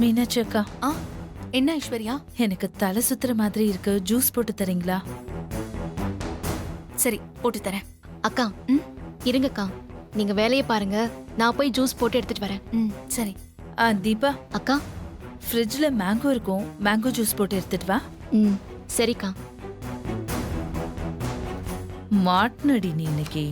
மீனாட்சி அக்கா, ஆ என்ன ஐஸ்வர்யா? எனக்கு தலை சுத்துற மாதிரி இருக்கு. ஜூஸ் போட்டு தரீங்களா? சரி போட்டு தரேன். அக்கா இருங்கக்கா, நீங்க வேலையை பாருங்க, நான் போய் ஜூஸ் போட்டு எடுத்துட்டு வரேன். சரி. தீபா, அக்கா. ஃப்ரிட்ஜ்ல மேங்கோ இருக்கும், மேங்கோ ஜூஸ் போட்டு எடுத்துட்டு வா. சரிக்கா. மாட்னடி நீ இன்னைக்கு.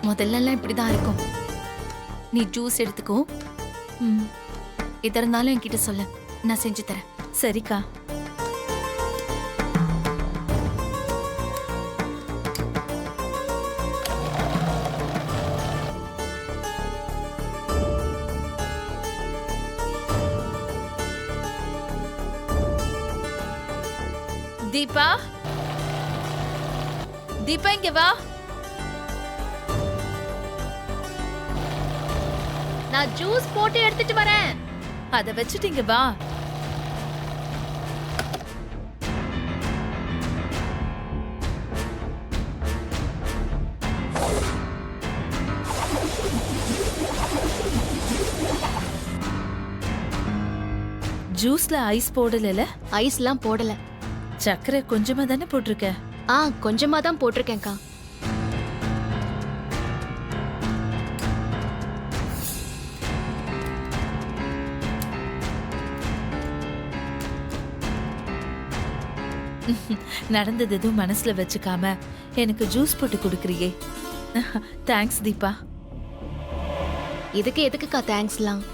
முதல்லலாம் இப்படிதான் இருக்கும். நீ ஜூஸ் எடுத்துக்கோ. ம், எதா இருந்தாலும் என்கிட்ட சொல்லு, நான் செஞ்சு தரேன். சரிக்கா. தீபா, தீபா இங்க வா. நான் ஜூஸ் போட்டு எடுத்துட்டு வரேன். அத வச்சுட்டு இங்க வா. ஜூஸ்ல ஐஸ் போடல? ஐஸ்லாம் போடல. சக்கரை கொஞ்சமா தானே போட்டிருக்க? கொஞ்சமா தான் போட்டிருக்கேன்க்கா. நடந்தது எதுவும் மனசுல வச்சுக்காம எனக்கு ஜூஸ் போட்டு குடுக்கறியே, தேங்க்ஸ் தீபா. எதுக்குக்கா தேங்க்ஸ்லாம்?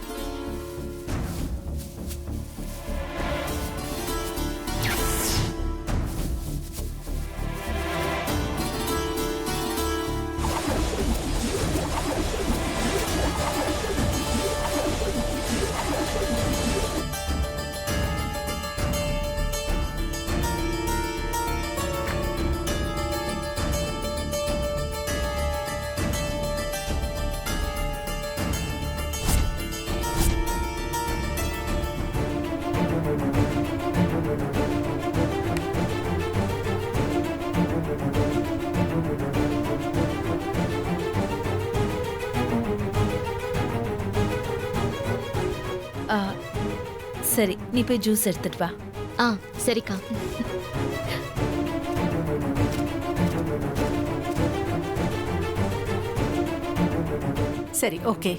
சரி, நீ போய் ஜூஸ் எடுத்துட்டு வா. சரிக்கா. சரி, ஓகே.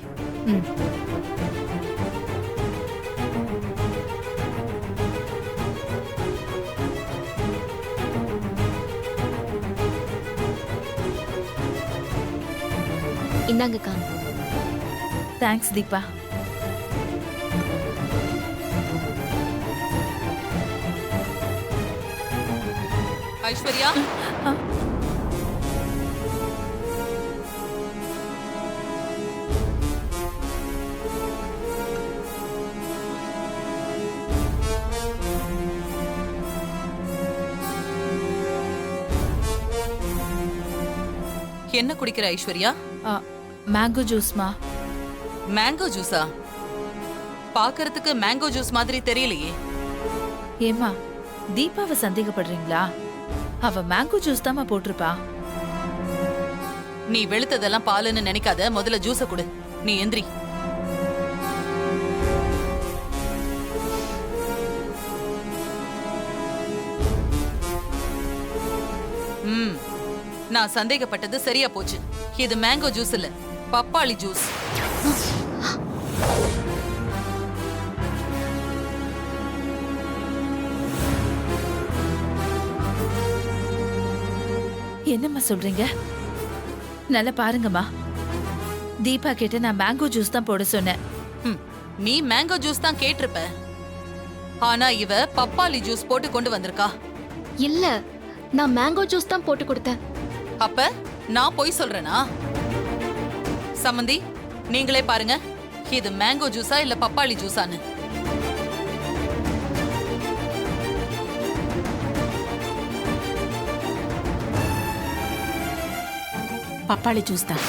இந்தாங்கக்கா. தேங்க்ஸ் தீபா. ஐஸ்வர்யா, என்ன குடிக்கிற ஐஸ்வர்யா? மேங்கோ ஜூஸ்மா. மேங்கோ ஜூஸா? பாக்குறதுக்கு மேங்கோ ஜூஸ் மாதிரி தெரியலையே. ஏமா, தீபாவை சந்தேகப்படுறீங்களா? அவ மேங்கோ ஜூஸ் தாமா போட்டிருப்பா. நீ வெளுத்ததெல்லாம் பாலுன்னு நினைக்காத, முதல்ல ஜூஸ குடு. நீ எந்திரி. நான் சந்தேகப்பட்டது சரியா போச்சு. இது மேங்கோ ஜூஸ் இல்ல, பப்பாளி ஜூஸ். என்னம்மா சொல்றீங்க? நல்லா பாருங்கம்மா. தீபா கிட்ட நான் மேங்கோ ஜூஸ் தான் போட சொன்னேன். நீ மேங்கோ ஜூஸ் தான் கேட்டிருப்ப. ஆனா இவ பப்பாளி ஜூஸ் போட்டு கொண்டு வந்திருக்கா. இல்ல நான் மேங்கோ ஜூஸ் தான் போட்டு கொடுத்தேன். அப்ப நான் பொய் சொல்றேனா? சம்மந்தி, நீங்களே பாருங்க, இது மேங்கோ ஜூஸா இல்ல பப்பாளி ஜூஸான்னு. பப்பாளி ஜூஸ் தான்.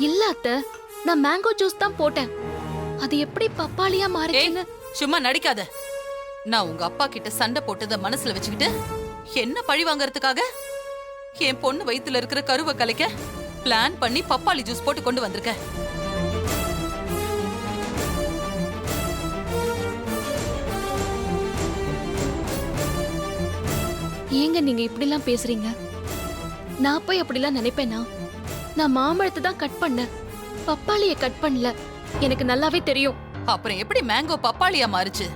இல்ல அத்தை, நான் மேங்கோ ஜூஸ் தான் போட்டேன். அது எப்படி பப்பாளியா ஏய், மாறிச்சுன்னு? சும்மா நடிக்காத. நான் உங்க அப்பா கிட்ட சண்டை போட்டத மனசுல வச்சுக்கிட்டு என்ன பழி வாங்கறதுக்காக என் பொண்ணு வயித்துல இருக்கிற கருவை கலைக்க பிளான் பண்ணி பப்பாளி ஜூஸ் போட்டு கொண்டு வந்திருக்க. ஏங்க நீங்க இப்படிலாம் பேசுறீங்க? நான் போய் அப்படிலாம் நினைப்பேனா? நான் மாம்பழத்தை தான் கட் பண்ணேன், பப்பாளிய கட் பண்ணல. எனக்கு நல்லாவே தெரியும். அப்புறம் எப்படி மேங்கோ பப்பாளியா மாறுச்சு?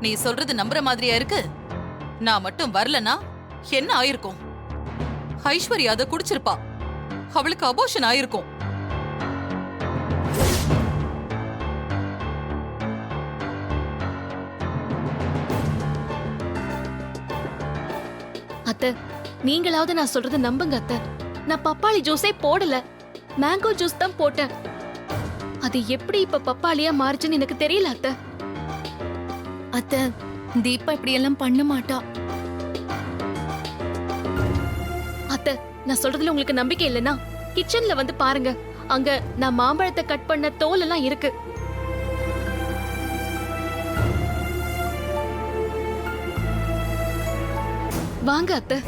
நீ சொல்றது நம்புற மாதிரியா இருக்கு? நான் மட்டும் வரலனா என்ன ஆயிருக்கும்? ஐஸ்வர்யா அதை குடிச்சிருப்பா, அவளுக்கு அபோஷன் ஆயிருக்கும். அத்தை, நீங்களாவது நான் சொல்றத நம்புங்க அத்தை. நான் பப்பாளி ஜூஸே போடல, மேங்கோ ஜூஸ் தான் போட்டேன். அது எப்படி இப்ப பப்பாளியா மாறுச்சுன்னு எனக்கு தெரியல அத்தை. அத்தை, தீபா இப்படி எல்லாம் பண்ண மாட்டா. அத்தை, நான் சொல்றதுல உங்களுக்கு நம்பிக்கை இல்லைன்னா கிச்சன்ல வந்து பாருங்க. அங்க நான் மாம்பழத்தை கட் பண்ண தோல் எல்லாம் இருக்கு. வாங்க அத்தை.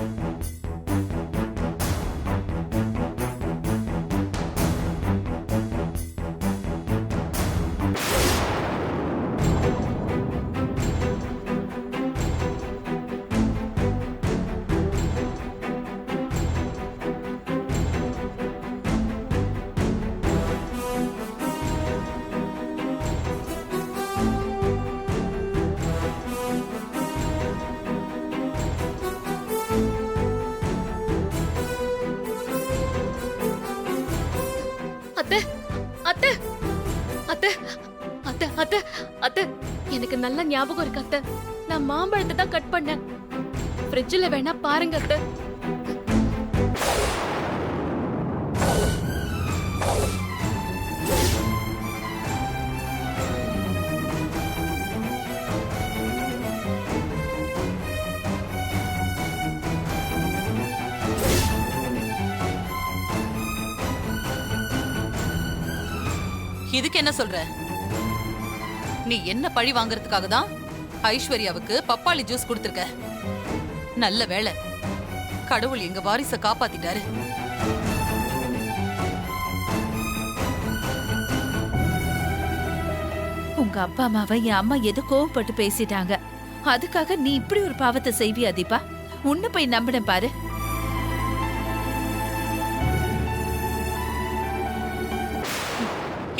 அத்தை, அத்தை, அத்தை, அத்தை, அத்தை, அத்தை, எனக்கு நல்ல ஞாபகம் இருக்கு அத்தை. நான் மாம்பழத்தை தான் கட் பண்ணேன். ஃப்ரிட்ஜ்ல வேணா பாருங்க அத்தை. இதுக்கு என்ன சொல்ற? நீ என்ன பழி வாங்கறதுக்காக தான் ஐஸ்வர்யாவுக்கு பப்பாளி ஜூஸ் கொடுத்திருக்க. நல்ல வேளை, கடவுள் எங்க வாரிச காப்பாத்திட்டாரு. உங்க அப்பா அம்மாவை என் அம்மா எது கோவப்பட்டு பேசிட்டாங்க, அதுக்காக நீ இப்படி ஒரு பாவத்தை செய்வியா தீபா? உன்னை போய் நம்பின பாரு.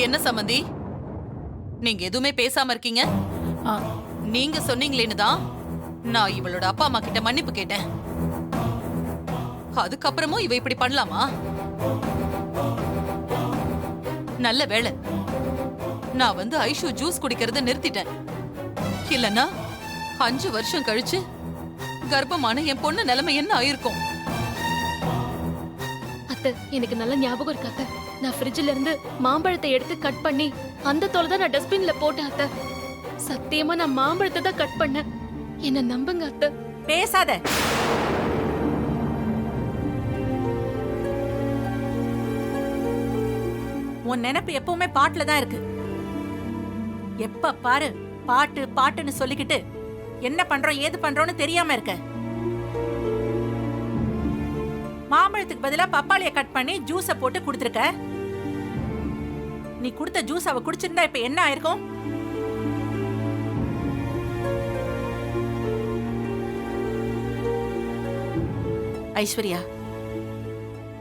என்ன சம்மந்தி, நீங்க எதுவுமே பேசாம இருக்கீங்க? ஆ, நீங்க சொன்னீங்களேன்னு தான் நான் இவளோட அப்பா அம்மா கிட்ட மன்னிப்பு கேட்டேன். அதுக்கப்புறமும் இவ இப்படி பண்ணலாமா? நல்ல வேளை, நான் வந்து ஐஷு ஜூஸ் குடிக்கிறத நிறுத்திட்டேன். இல்லனா 5 வருஷம் கழிச்சு கர்ப்பமான என் பொண்ணு நிலைமை என்ன ஆயிருக்கும்? அத்தை, எனக்கு நல்ல ஞாபகம் இருக்கு அத்தை. நான் ஃப்ரிட்ஜ்ல இருந்து மாம்பழத்தை எடுத்து கட் பண்ணி அந்த தோலை தான் நான் டஸ்ட்பின்ல போட்டேன் அத்தை. சத்தியமா நான் மாம்பழத்தை தான் கட் பண்ணேன். என்ன நம்புங்க அத்தை. பேசாத. உன் நினைப்பு எப்பவுமே பாட்டுல தான் இருக்கு. எப்ப பாரு பாட்டு பாட்டுன்னு சொல்லிக்கிட்டு என்ன பண்றோம் ஏது பண்றோம்னு தெரியாம இருக்க. மாம்பழத்துக்கு பதிலா பப்பாளிய கட் பண்ணி ஜூஸ போட்டு கொடுத்துருக்க. நீ கொடுத்த ஜூஸ் அவ குடிச்சிருந்தா இப்ப என்ன ஆயிருக்கும்? ஐஸ்வர்யா,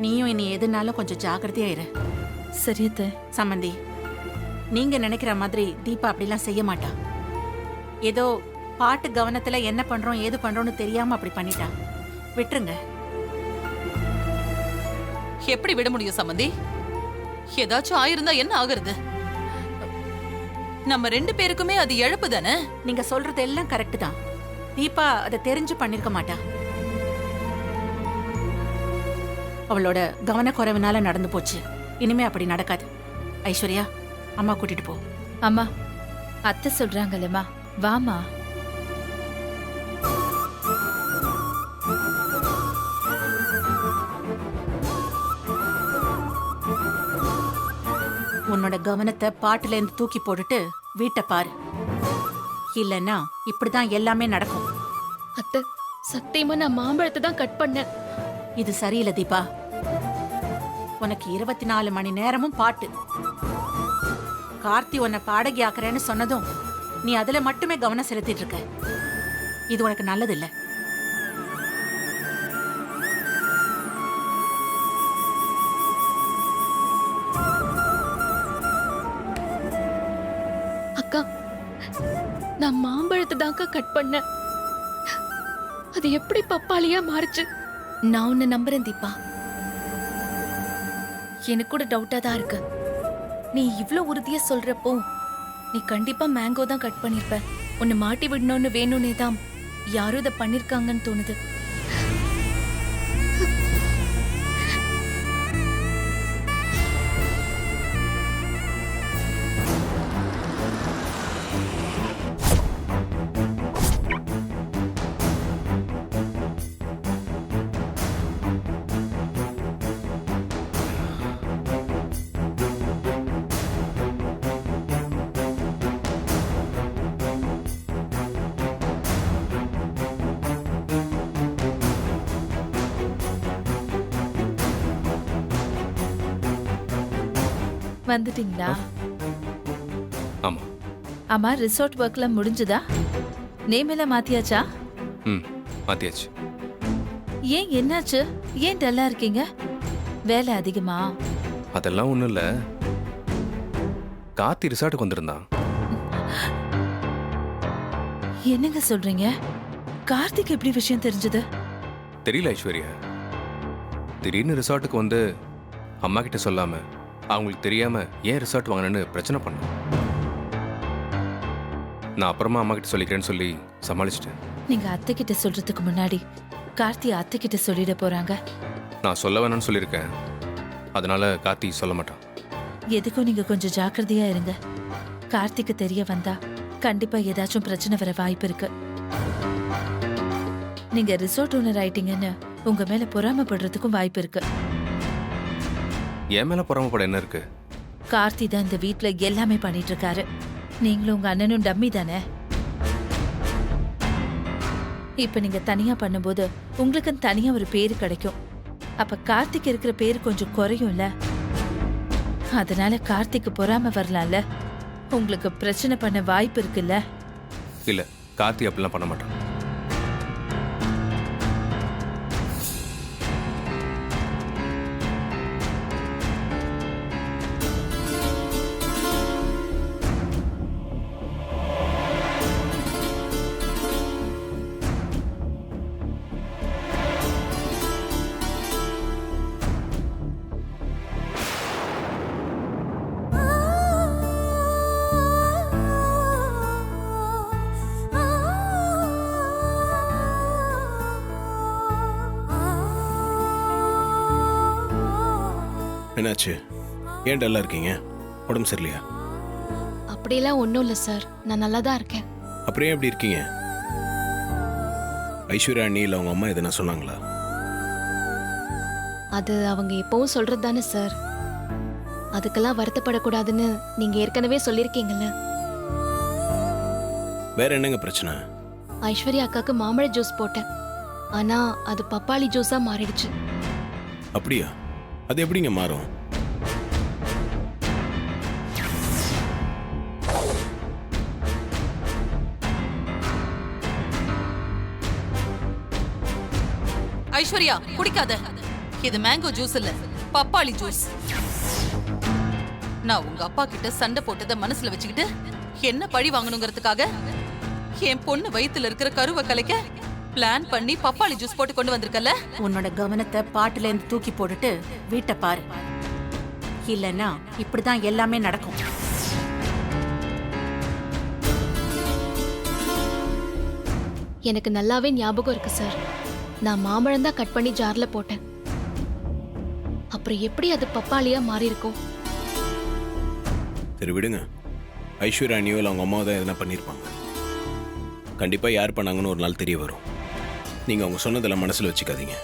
நீயும் இனி எதுனாலும் கொஞ்சம் ஜாக்கிரதையா இரு. சரியத்த. சம்மந்தி, நீங்க நினைக்கிற மாதிரி தீபா அப்படிலாம் செய்ய மாட்டா. ஏதோ பாட்டு கவனத்துல என்ன பண்றோம் ஏது பண்றோம்னு தெரியாம அப்படி பண்ணிட்டா. விட்டுருங்க. எப்படி விட முடியும் சம்மந்தி? ஏதாச்சும் ஆயிருந்தா என்ன ஆகுறது? நம்ம 2 பேருக்குமே அது இழப்பு தானே. நீங்க சொல்றது எல்லாம் கரெக்ட் தான். தீபா அதை தெரிஞ்சு பண்ணிருக்க மாட்டா. அவளோட கவனக்குறைவுனால நடந்து போச்சு. இனிமே அப்படி நடக்காது. ஐஸ்வர்யா, அம்மா கூட்டிட்டு போ. அம்மா, அத்தை சொல்றாங்கல்லம்மா, வாமா. உன்னோட கவனத்தை பாட்டுல இருந்து தூக்கி போட்டுட்டு வீட்டை பாரு. இல்லன்னா இப்படிதான் எல்லாமே நடக்கும். அத்தை, சத்தியமா நான் மாம்பழத்தை தான் கட் பண்ணேன். இது சரியில்லை தீபா. உனக்கு 24 மணி நேரமும் பாட்டு. கார்த்தி உன்னை பாடகி ஆக்குறேன்னு சொன்னதும் நீ அதுல மட்டுமே கவனம் செலுத்திட்டு இருக்க. இது உனக்கு நல்லது இல்ல. அக்கா, நான் மாம்பழத்தை தான்க்கா கட் பண்ணேன். அது எப்படி பப்பாளியா மாறுச்சு? நான் உன்னை நம்புறேன் தீபா. எனக்கு கூட டவுட்டா தான் இருக்கு. நீ இவ்ளோ உறுதியா சொல்றப்போ நீ கண்டிப்பா மேங்கோ தான் கட் பண்ணிருப்ப. உன்னை மாட்டி விடணும்னு வேணும்னே தான் யாரும் இதை பண்ணிருக்காங்கன்னு தோணுது. வந்துட்டீங்களா? ஆமா. அம்மா, ரிசார்ட் ஒர்க்லாம் முடிஞ்சுதா? நேம் எல்லாம் மாத்தியாச்சா? மாத்தியாச்சு. ஏன், என்னாச்சு? ஏன் டல்லா இருக்கீங்க? வேலை அதிகமா? அதெல்லாம் ஒண்ணும் இல்ல. கார்த்தி ரிசார்ட்டுக்கு வந்திருந்தான். என்னங்க சொல்றீங்க? கார்த்திக் எப்படி விஷயம் தெரிஞ்சது? தெரியல ஐஸ்வர்யா. திடீர்னு ரிசார்ட்டுக்கு வந்து அம்மா கிட்ட சொல்லாம அவங்களுக்கு தெரியாம ஏன் ரிசார்ட் வாங்கினேன்னு பிரச்சனை பண்ணோம். நான் அப்புறமா அம்மா கிட்ட சொல்லிக்கிறேன்னு சொல்லி சமாளிச்சிட்டேன். நீங்க அத்தை கிட்ட சொல்றதுக்கு முன்னாடி கார்த்தி அத்தை கிட்ட சொல்லிட போறாங்க. நான் சொல்ல வேணாம்னு சொல்லியிருக்கேன். அதனால கார்த்தி சொல்ல மாட்டான். எதுக்கும் நீங்க கொஞ்சம் ஜாக்கிரதையா இருங்க. கார்த்திக்கு தெரிய வந்தா கண்டிப்பா ஏதாச்சும் பிரச்சனை வர வாய்ப்பு இருக்கு. நீங்க ரிசார்ட் ஓனர் ஆயிட்டீங்கன்னு உங்க மேல பொறாமைப்படுறதுக்கும் வாய்ப்பு இருக்கு. என் மேல பொறாமப்பட என்ன இருக்கு? கார்த்தி தான் இந்த வீட்ல எல்லாமே பண்ணிட்டு இருக்காரு. நீங்களும் உங்க அண்ணனும் டம்மி தானே. இப்ப நீங்க தனியா பண்ணும்போது உங்களுக்கு தனியா ஒரு பேரு கிடைக்கும். அப்ப கார்த்திக் இருக்கிற பேரு கொஞ்சம் குறையும்ல. அதனால கார்த்திக்கு பொறாம வரலாம்ல. உங்களுக்கு பிரச்சனை பண்ண வாய்ப்பு இருக்குல்ல. இல்ல, கார்த்தி அப்படிலாம் பண்ண மாட்டான். என்னாச்சு? ஏன் டல்லா இருக்கீங்க? உடம்பு சரியில்லையா? அப்படியெல்லாம் ஒன்றும் இல்லை சார், நான் நல்லா தான் இருக்கேன். அப்புறம் ஏன் எப்படி இருக்கீங்க? ஐஸ்வர்யா அண்ணி இல்லை அவங்க அம்மா எதுனா சொன்னாங்களா? அது அவங்க எப்பவும் சொல்றது தானே சார். அதுக்கெல்லாம் வருத்தப்படக்கூடாதுன்னு நீங்க ஏற்கனவே சொல்லியிருக்கீங்கல்ல. வேற என்னங்க பிரச்சனை? ஐஸ்வர்யா அக்காக்கு மாம்பழ ஜூஸ் போட்டேன். ஆனா அது பப்பாளி ஜூஸா மாறிடுச்சு. அப்படியா? அது எப்படிங்க மாறும்? ஐஸ்வர்யா, குடிக்காத. இது மேங்கோ ஜூஸ் இல்ல, பப்பாளி ஜூஸ். நான் உங்க அப்பா கிட்ட சண்டை போட்டதை மனசுல வச்சுக்கிட்டு என்ன பழி வாங்கணுங்கிறதுக்காக என் பொண்ணு வயித்துல இருக்கிற கருவை கலைக்க பிளான் பண்ணி பப்பாளி ஜூஸ் போட்டு கொண்டு வந்திருக்கல. உன்னோட கவனத்தை பாட்டுல இருந்து தூக்கி போட்டுட்டு வீட்டை பாரு. இல்லன்னா இப்படிதான் எல்லாமே நடக்கும். எனக்கு நல்லாவே ஞாபகம் இருக்கு சார். நான் மாம்பழம் தான் கட் பண்ணி ஜார்ல போட்டேன். அப்புறம் எப்படி அது பப்பாளியா மாறி இருக்கும்? சரி விடுங்க. ஐஸ்வர்யா அண்ணியோல் அவங்க அம்மாவை தான் எதனா பண்ணியிருப்பாங்க. கண்டிப்பாக யார் பண்ணாங்கன்னு ஒரு நாள் தெரிய வரும். நீங்கள் அவங்க சொன்னதெல்லாம் மனசில் வச்சுக்காதீங்க.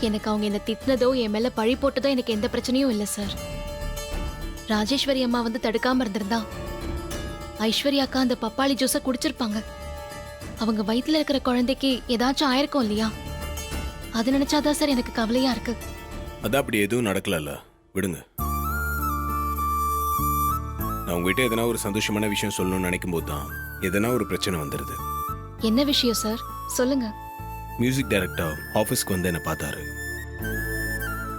எனக்கு அவங்க என்ன திட்டினதோ என் மேல பழி போட்டதோ எனக்கு எந்த பிரச்சனையும் இல்லை சார். ராஜேஸ்வரி அம்மா வந்து தடுக்காம இருந்திருந்தா ஐஸ்வர்யா அக்கா அந்த பப்பாளி ஜூஸை குடிச்சிருப்பாங்க. அவங்க வயித்துல இருக்கிற குழந்தைக்கு ஏதாச்சும் ஆயிருக்கும் இல்லையா? அது நினைச்சாதான் சார் எனக்கு கவலையா இருக்கு. அதான் அப்படி எதுவும் நடக்கலல்ல, விடுங்க. நான் உங்ககிட்ட எதனா ஒரு சந்தோஷமான விஷயம் சொல்லணும்னு நினைக்கும் போது தான் எதனா ஒரு பிரச்சனை வந்துடுது. என்ன விஷயம் சார்? சொல்லுங்க. மியூசிக் டைரக்டர் ஆஃபீஸ்க்கு வந்து என்னை பார்த்தாரு.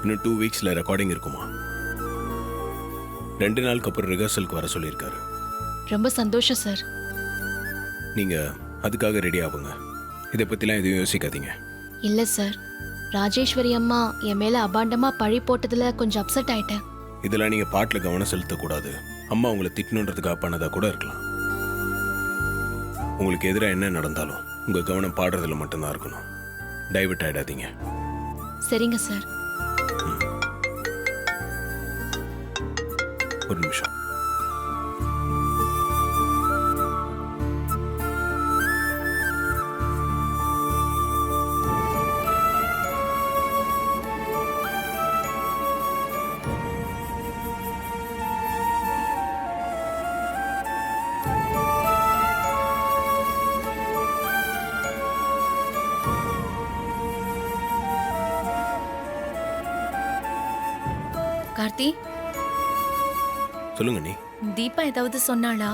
இன்னும் 2 வீக்ஸில் ரெக்கார்டிங் இருக்குமா. 2 நாளுக்கு அப்புறம் ரிஹர்சலுக்கு வர சொல்லியிருக்காரு. ரொம்ப சந்தோஷம் சார். நீங்கள் அதுக்காக ரெடி ஆகுங்க. இதை பற்றிலாம் எதுவும் யோசிக்காதீங்க. இல்ல சார், ராஜேஸ்வரி அம்மா என் மேல அபாண்டமா பழி போட்டதுல கொஞ்சம் அப்செட் ஆயிட்டேன். இதெல்லாம் நீங்கள் பாட்டில் கவனம் செலுத்தக்கூடாது. அம்மா உங்களை திட்டணுன்றதுக்காக பண்ணதாக கூட இருக்கலாம். உங்களுக்கு எதிராக என்ன நடந்தாலும் உங்கள் கவனம் பாடுறதுல மட்டும்தான் இருக்கணும். டைவர்ட் ஆகிடாதீங்க. சரிங்க சார். ஒரு நிமிஷம். கார்த்தி, சொல்லுங்க நீ. தீபா ஏதாவது சொன்னாளா?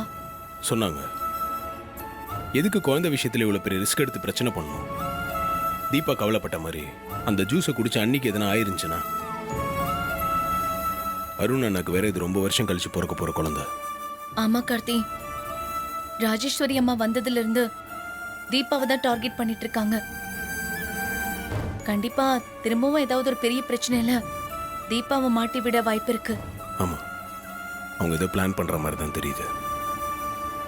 சொன்னாங்க. எதுக்கு குழந்தை விஷயத்துல இவ்வளவு பெரிய ரிஸ்க் எடுத்து பிரச்சனை பண்ணணும்? தீபா கவலைப்பட்ட மாதிரி அந்த ஜூஸை குடிச்ச அன்னைக்கு எதனா ஆயிருந்துச்சுன்னா? அருண் அண்ணாக்கு வேற இது ரொம்ப வருஷம் கழிச்சு பிறக்க போற குழந்தை. ஆமா கார்த்தி, ராஜேஸ்வரி அம்மா வந்ததுல இருந்து தீபாவை தான் டார்கெட் பண்ணிட்டு இருக்காங்க. கண்டிப்பா திரும்பவும் ஏதாவது ஒரு பெரிய பிரச்சனையில தீபாவை மாட்டி விட வாய்ப்பு இருக்கு. ஆமா, அவங்க ஏதோ பிளான் பண்ற மாதிரி தான் தெரியுது.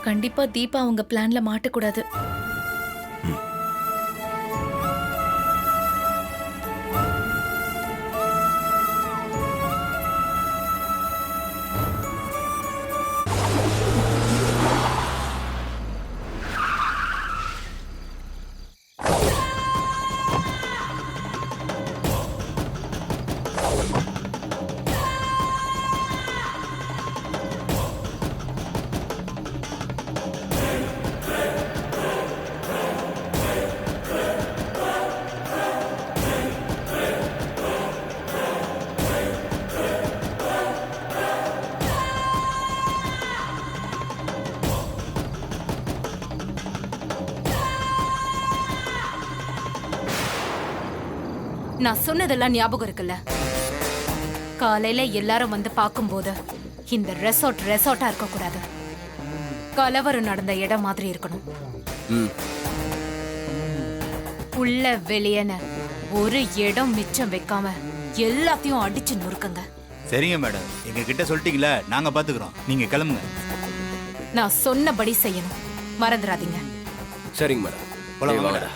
கண்டிப்பா தீபா அவங்க பிளான்ல மாட்டக்கூடாது. நான் சொன்னதெல்லாம் ஞாபகம் இருக்குல்ல? காலையில எல்லாரும் வந்து பார்க்கும்போது இந்த ரெசார்ட்டா இருக்க கூடாது. கலவரம் நடந்த இடம் மாதிரி இருக்கணும். உள்ள வெளியன ஒரு இடம் மிச்சம் வைக்காம எல்லாத்தையும் அடிச்சு நொறுக்குங்க. சரிங்க மேடம், எங்க கிட்ட சொல்லிட்டீங்களா, நாங்க பாத்துக்கிறோம். நீங்க கிளம்புங்க. நான் சொன்னபடி செய்யணும், மறந்துடாதீங்க. சரிங்க மேடம். போலாம் வாங்கடா.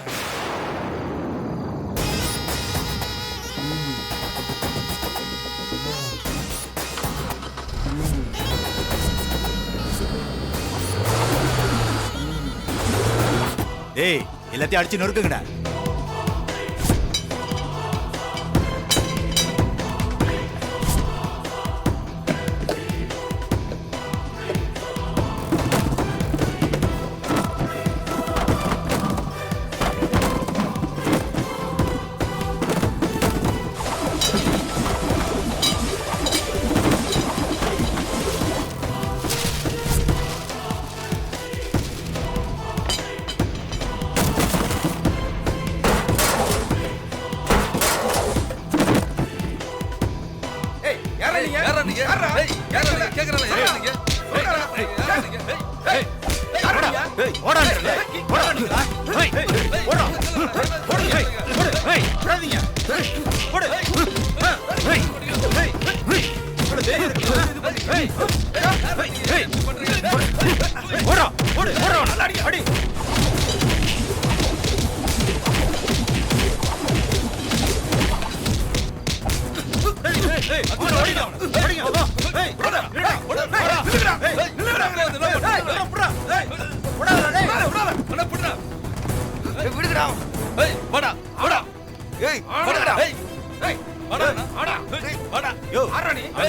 டேய், எல்லாத்தையும் அடிச்சு நொறுக்குங்கடா.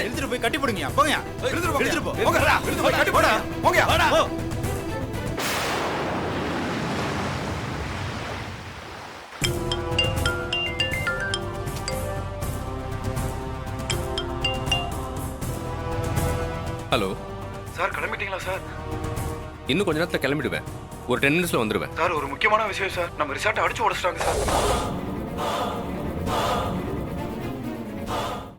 எழுதிட்டு போய் கட்டி போடுங்க போங்க எழுதிட்டு போ ஹலோ சார் கிளம்பிட்டீங்களா சார்? இன்னும் கொஞ்ச நேரத்தில் கிளம்பிடுவேன். ஒரு 10 மினிட்ஸில் வந்துடுவேன். சார் ஒரு முக்கியமான விஷயம் சார், நம்ம ரிசார்ட்டை அடிச்சு உடச்சிட்டாங்க சார்.